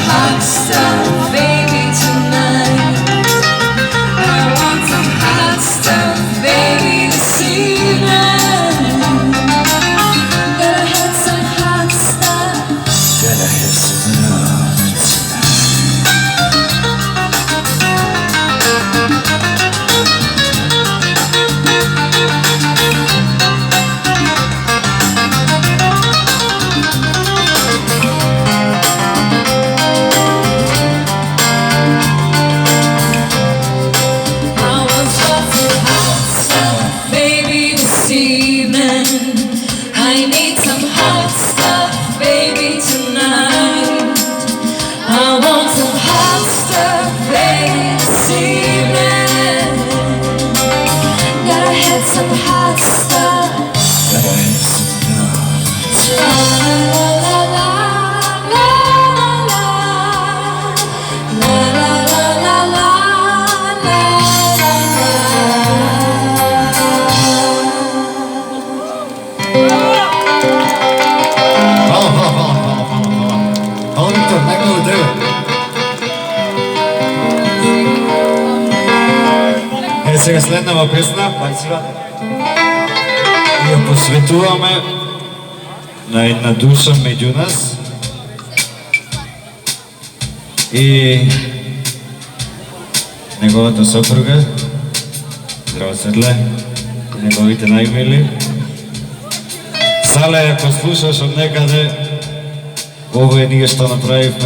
hot stuff, baby, tonight. I want some hot stuff, baby, this evening. Gotta have some hot stuff. Gotta have some love. I need some hot stuff, baby, tonight. I want some hot stuff, baby, this evening. Gotta have some hot stuff. Gotta have some love. La la la la la la la la la la la. Hvala Viktor, najbolje drvo. Сега следнава песна ја посветуваме на една душа меѓу нас и неговата сопруга. Здраво, Светле, и неговите најмили. Сале, ако слушаш од некаде, ово е ние што направивме.